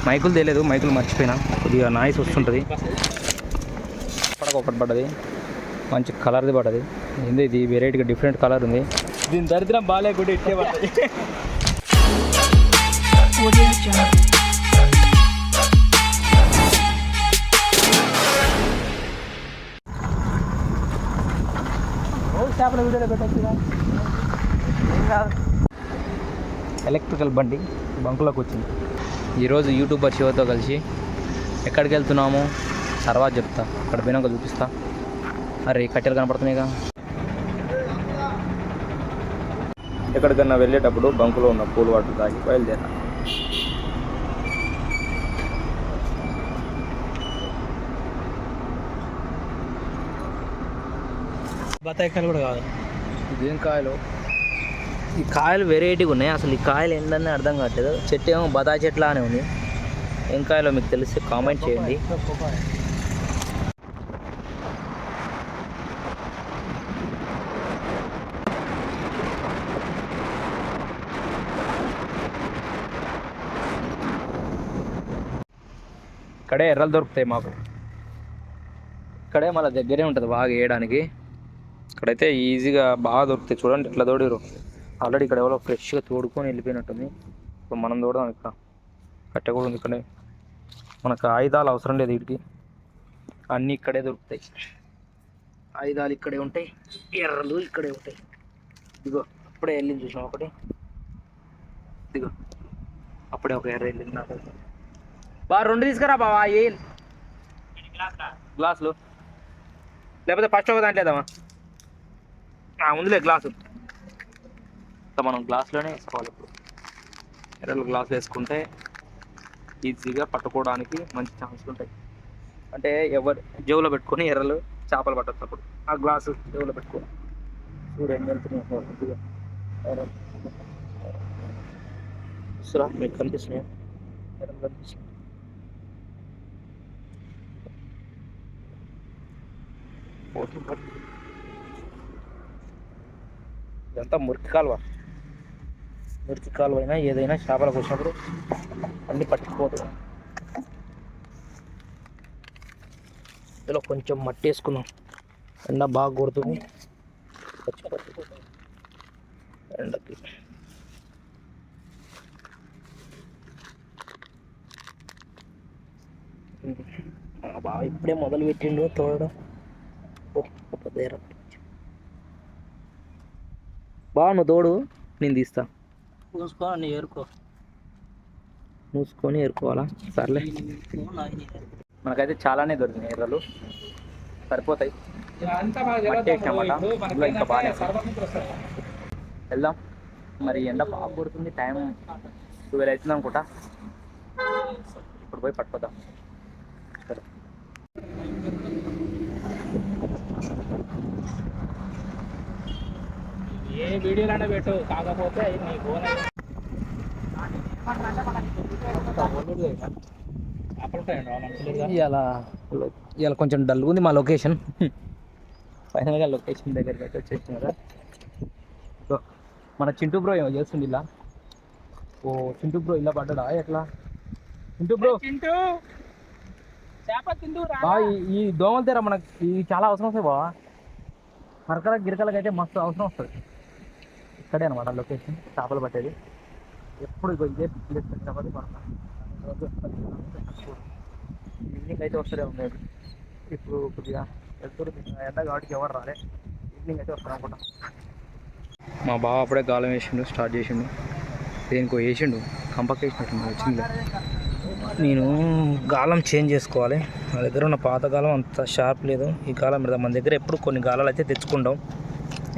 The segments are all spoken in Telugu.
మైకులు తెలియదు, మైకులు మర్చిపోయినా. కొద్దిగా నాయిస్ వస్తుంటుంది. ఒకటి పడ్డది, మంచి కలర్ది పడ్డది. ఏంది ఇది వెరైటీగా డిఫరెంట్ కలర్ ఉంది. దీని దరిద్రం బాగాలేకుండా ఇట్టే పడుతుంది. చేపల వీడియోలో పెట్టచ్చు. ఎలక్ట్రికల్ బండి బంకులోకి వచ్చింది. ఈరోజు యూట్యూబర్ శివతో కలిసి ఎక్కడికి వెళ్తున్నాము తర్వాత చెప్తా. అక్కడ పోయినాక చూపిస్తా. అరే కట్టెలు కనపడుతున్నాయిగా. ఎక్కడికన్నా వెళ్ళేటప్పుడు బంకులో ఉన్న పూల్ వాటర్ తాగి బయలుదేరా. బత్తాయి కాయలు కూడా కాదు. ఇదేం కాయలు? ఈ కాయలు వెరైటీగా ఉన్నాయి. అసలు ఈ కాయలు ఏంటనే అర్థం కావట్లేదు. చెట్టు ఏమో బత్తాయి చెట్టు లానే ఉంది. ఏం కాయలో మీకు తెలిస్తే కామెంట్ చేయండి. ఇక్కడే ఎర్రలు దొరుకుతాయి మాకు. ఇక్కడే మళ్ళీ దగ్గరే ఉంటుంది బాగా వేయడానికి. ఇక్కడైతే ఈజీగా బాగా దొరుకుతాయి. చూడండి ఎట్లా తోడిరు. ఆల్రెడీ ఇక్కడ ఎవరో ఫ్రెష్గా తోడుకొని వెళ్ళిపోయినట్టుంది. ఇప్పుడు మనం తోడదాం. ఇక్కడ కట్టె కూడా ఉంది. ఇక్కడే మనకు ఆయుధాలు అవసరం లేదు. వీటికి అన్నీ ఇక్కడే దొరుకుతాయి. ఆయుధాలు ఇక్కడే ఉంటాయి, ఎర్రలు ఇక్కడే ఉంటాయి. ఇదిగో అప్పుడే వెళ్ళింది చూసాం ఒకటి. ఇదిగో అప్పుడే ఒక ఎర్ర వెళ్ళింది. నాకు బా 2 తీసుకురా బావా. ఏ గ్లాసులు లేకపోతే ఫస్ట్ ఒక దాంట్లో వేద్దామా? ముందులే గ్లాసు. మనం గ్లాసులోనే వేసుకోవాలి. ఇప్పుడు ఎర్రలు గ్లాసులు వేసుకుంటే ఈజీగా పట్టుకోవడానికి మంచి ఛాన్సులు ఉంటాయి. అంటే ఎవరు జేబులో పెట్టుకొని ఎర్రలు చేపలు పట్టచ్చు. అప్పుడు ఆ గ్లాసు జేబులో పెట్టుకో. చూడు ఎన్ని వెళ్తున్నాయి. మీకు కనిపిస్తున్నాయి? ఎర్రలు కనిపిస్తున్నాయి. ఇదంతా మురికి కాలువ. మురికి కాలువ అయినా ఏదైనా చేపలకు వచ్చినప్పుడు అన్నీ పట్టుకుపోతుంది. ఇందులో కొంచెం మట్టి వేసుకున్నాం. ఎండ బాగా కొడుతుంది. ఎండకి బాగా ఇప్పుడే మొదలు పెట్టిండు తోడడం. బాగా నువ్వు తోడు, నేను తీస్తా. మూసుకొని ఏరుకో. మూసుకొని ఏరుకోవాలా? సర్లే. మనకైతే చాలానే దొరికినాయి ఎర్రలు, సరిపోతాయి. ఇంకా బాగా వెళ్దాం. మరి ఎండ బాగా కొడుతుంది. టైం 12 అవుతుంది అనుకుంటా. ఇప్పుడు పోయి పట్టుకోద్దాం. సరే. ఏ వీడియోలైనా పెట్టు, కాకపోతే నీ ఫోన్ ఇవాళ కొంచెం డల్గా ఉంది మా లొకేషన్. ఫైనల్గా లొకేషన్ దగ్గరికి అయితే వచ్చేసింది కదా. మన చింటూ బ్రో ఏమో చేస్తుంది ఇలా. ఓ చింటూ బ్రో ఇలా పడ్డా ఎట్లా? చింటూ బ్రో ఈ దోమల తెర మనకి ఇవి చాలా అవసరం వస్తాయి బావా. మరకల గిరకలకి అయితే మస్తు అవసరం వస్తుంది. ఇక్కడే అనమాట లొకేషన్ చేపలు పట్టేది. ఎప్పుడు ఇదే ప్లేస్ చపాతి పడతాను. ఈవినింగ్ అయితే వస్తూనే ఉండేది. ఇప్పుడు కొద్దిగా వెళ్తుంది ఎండ కాబట్టి ఎవరు రాలే. ఈవినింగ్ అయితే వస్తాను అనుకుంటా. మా బావ అప్పుడే గాలం వేసిండు, స్టార్ట్ చేసిండు. దేనికో వేసిండు, కంపకి వేసినట్టు వచ్చింది. నేను గాలం చేంజ్ చేసుకోవాలి. నా దగ్గర ఉన్న పాత గాలం అంత షార్ప్ లేదు. ఈ గాలం పెడదాం. మన దగ్గర ఎప్పుడు కొన్ని గాలాలు అయితే తెచ్చుకుంటాం,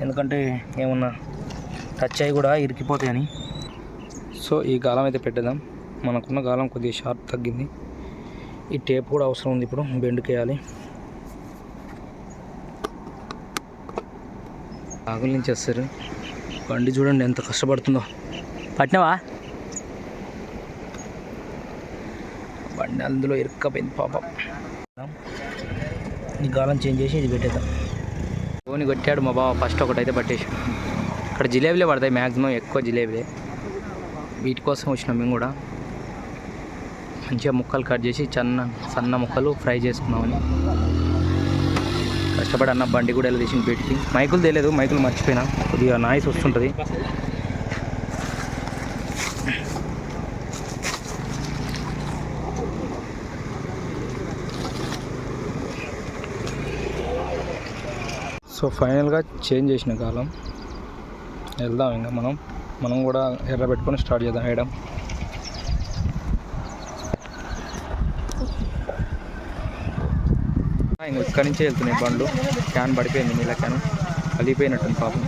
ఎందుకంటే ఏమన్నా టచ్ అయ్యి కూడా ఇరికిపోతాయని. సో ఈ గాలం అయితే పెట్టేద్దాం. మనకున్న గాలం కొద్దిగా షార్ప్ తగ్గింది. ఈ టేప్ కూడా అవసరం ఉంది. ఇప్పుడు బెండ్కేయాలి. ఆకుల నుంచి వస్తారు. బండి చూడండి ఎంత కష్టపడుతుందో. పట్టినవా? బండి అందులో ఇరుక్కపోయింది పాపం. ఈ గాలం చేంజ్ చేసి ఇది పెట్టేద్దాం. ఫోన్ కొట్టాడు మా బావ. ఫస్ట్ ఒకటైతే పట్టేసి. ఇక్కడ జిలేబీలే పడతాయి మ్యాక్సిమం, ఎక్కువ జిలేబీలే. వీటి కోసం వచ్చినాం మేము కూడా. మంచిగా ముక్కలు కట్ చేసి సన్న ముక్కలు ఫ్రై చేసుకున్నామని కష్టపడి అన్న బండి కూడా ఎలా తీసిన పెట్టి మైకులు తెలియదు, మైకులు మర్చిపోయినా, కొద్దిగా నాయిస్ వస్తుంటుంది. సో ఫైనల్గా చేంజ్ చేసిన కాలం వెళ్దాం. ఇంకా మనం కూడా ఎర్ర పెట్టుకొని స్టార్ట్ చేద్దాం వేయడం. ఇంకా ఇక్కడి నుంచే వెళ్తున్నాయి బండ్లు. క్యాన్ పడిపోయింది, నీళ్ళ క్యాన్ కలిగిపోయినట్టుంది పాపం.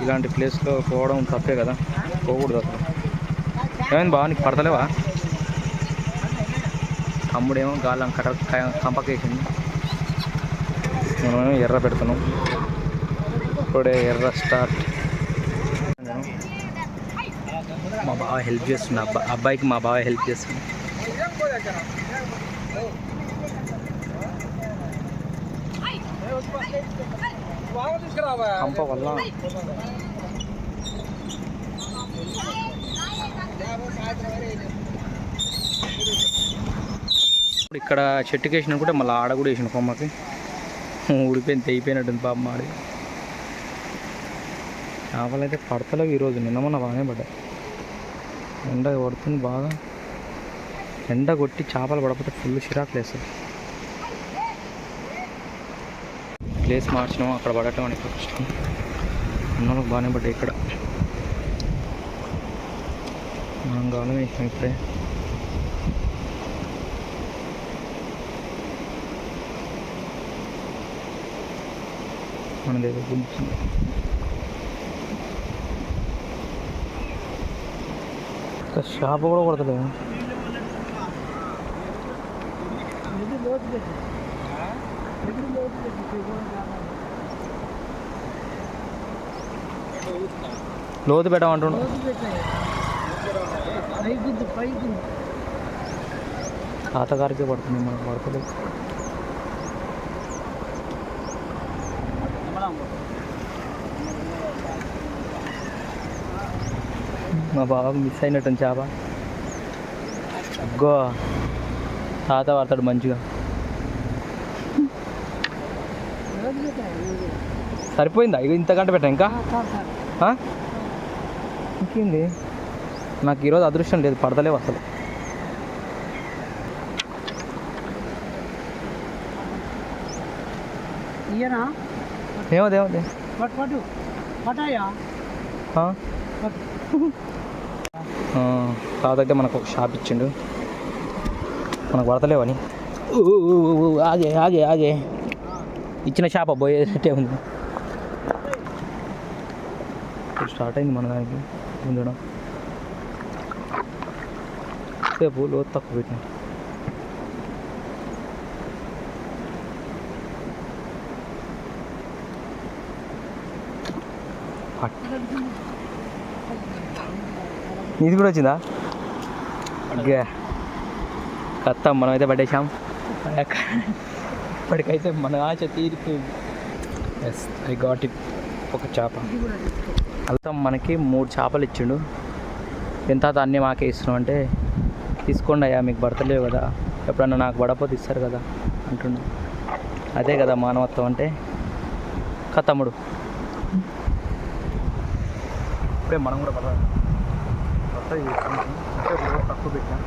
ఇలాంటి ప్లేస్లో పోవడం తప్పే కదా, పోకూడదు అసలు. ఏమైంది బాగా, నీకు పడతలేవా? తమ్ముడేమో గాలం కంపకేసింది, మనం ఎర్ర పెడుతున్నాం. ఇప్పుడే ఎర్ర స్టార్ట్. మా బావ హెల్ప్ చేస్తున్నా, అబ్బాయికి మా బావ హెల్ప్ చేస్తున్నా. కంప వల్ల ఇక్కడ చెట్టుకి వేసిన కూడా మళ్ళీ ఆడ కూడా వేసిన కొమ్మకి ఊడిపోయింది, తెగిపోయినట్టుంది పాపం మాడి. చేపలు అయితే పడతలేవు ఈరోజు, నిన్న మొన్న బాగానే పడ్డాయి. ఎండ కొడుతుంది బాగా, ఎండ కొట్టి చేపలు పడకపోతే ఫుల్ చిరాకు లేస్తుంది. ప్లేస్ మార్చినాము, అక్కడ పడటం అని కష్టం. అన్నలకు బాగానే పడ్డాయి ఇక్కడ. మనం గాలం వేసాం ఇప్పుడే. మనదేదో గుంజుతుంది. చేప కూడా కొడతలేదు. లోతు పెట్టమంటుండు. తాతగారికే పడుతుంది, మనకు పడతలేదు. మా బాబు మిస్ అయినట్టు చేప. అగ్గో తాత పడతాడు మంచిగా. సరిపోయిందా ఇక ఇంతకంటే పెట్టా ఇంకా? ఇంకేంది, నాకు ఈరోజు అదృష్టం లేదు, పడతలేవు అసలు. ఏమోదేమోదే తాత అయితే మనకు ఒక షాప్ ఇచ్చిండు, మనకు పడతలేవని. ఆగే ఆగే ఆగే, ఇచ్చిన షాప్ పోయేటట్టే ఉంది. స్టార్ట్ అయింది మన దానికి ఉండడం. సేపు లోతు తక్కువ పెట్టిన. ఇది కూడా వచ్చిందా? అగ్గా కత్తాం, మనమైతే పట్టేసాం. ఇప్పటికైతే మన ఆశ తీరిపోయింది. Yes, I got it. ఒక చేప అల్లం మనకి 3 చేపలు ఇచ్చిండు. ఎంత అన్నీ మాకే ఇస్తున్నాం అంటే, తీసుకోండి అయ్యా, మీకు పడతలేవు కదా, ఎప్పుడన్నా నాకు పడపోతే ఇస్తారు కదా అంటుండు. అదే కదా మానవత్వం అంటే. తమ్ముడు ఇప్పుడే మనం కూడా పడాలి. తక్కువ పెట్టాం,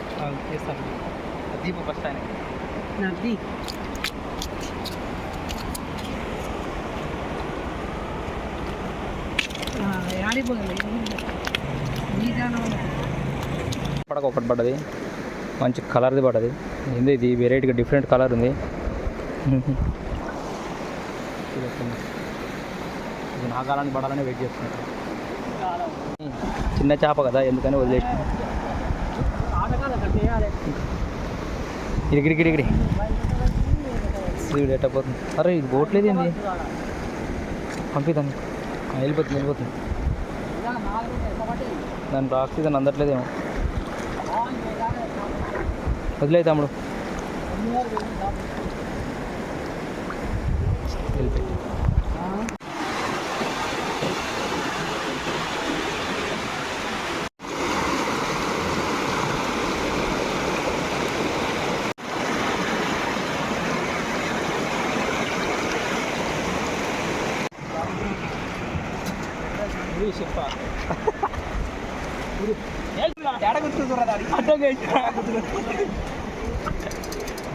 ఒకసారి తీస్తాను. దీపం ఫస్ట్ ఆయన ఒకటి పడ్డది, మంచి కలర్ది పడ్డది. ఏంది ఇది, వెరైటీగా డిఫరెంట్ కలర్ ఉంది. ఇది నా కాలానికి పడాలని వెయిట్ చేస్తున్నాను. చిన్న చేప కదా, ఎందుకని వదిలేసిన. ఇడిగిడిగిడిగిడి సీడ్ ఎట్టపోతుంది. అరే ఇది బోట్లేదు ఏంది, పంపిద్దాం. వెళ్ళిపోతుంది. దాని ఆక్సిజన్ అందట్లేదేమో. వదిలే తమ్ముడు, వెళ్ళిపోయి.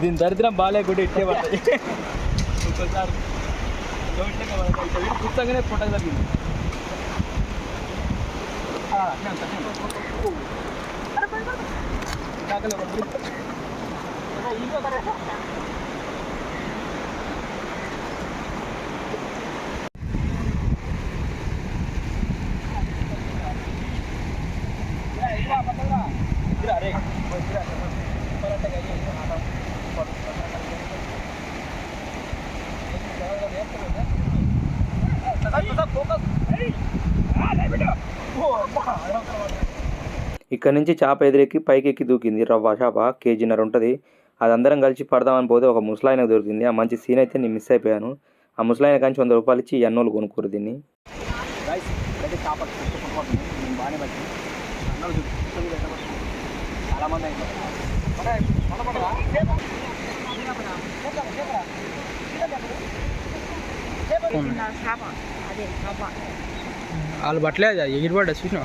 దీని దరిద్రం బాగాలేకుండా ఇట్టే పడుతుంది. పుస్తకంగానే పుట్టక జరిగింది. ఇక్కడ నుంచి చేప ఎదురెక్కి పైకి ఎక్కి దూకింది. రవ్వ చేప కేజీన్నర ఉంటుంది. అది అందరం కలిసి పడదామని పోతే ఒక ముసలాయన దొరికింది. ఆ మంచి సీన్ అయితే నేను మిస్ అయిపోయాను. ఆ ముసలాయన కంచి 100 రూపాయలు ఇచ్చి ఈ అన్నోళ్ళు కొనుక్కోరు దీన్ని. వాళ్ళు బట్టలే ఎగిరిపడ్డ చూసిన.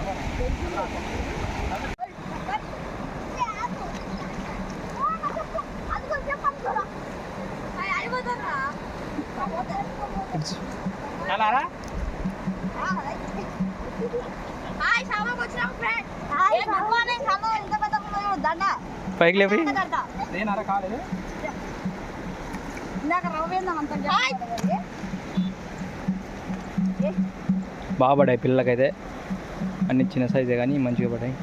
పైకి లేపి బాగా పడ్డాయి పిల్లలకైతే. అన్ని చిన్న సైజే కానీ మంచిగా పడ్డాయి.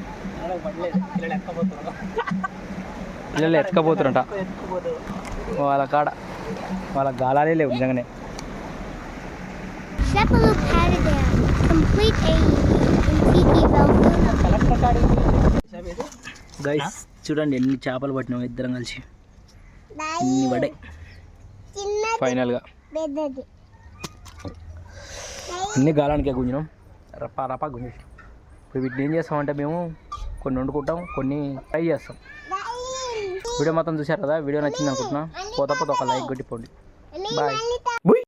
పిల్లలు ఎత్తుకపోతారంట వాళ్ళ కాడ. వాళ్ళకి గాలాలే లేవు నిజంగానే. గైస్ చూడండి ఎన్ని చేపలు పట్టినాం ఇద్దరం కలిసి. ఇన్ని పడ్డాయి ఫైనల్గా. అన్ని గాలానికే గుంజినాం, రపా గుంజేసాం. ఇప్పుడు వీటిని ఏం చేస్తామంటే మేము కొన్ని వండుకుంటాం, కొన్ని ఫ్రై చేస్తాం. వీడియో మొత్తం చూశారు కదా. వీడియో నచ్చింది అనుకుంటున్నా. పోతా ఒక లైక్ కొట్టిపోండి. బాయ్.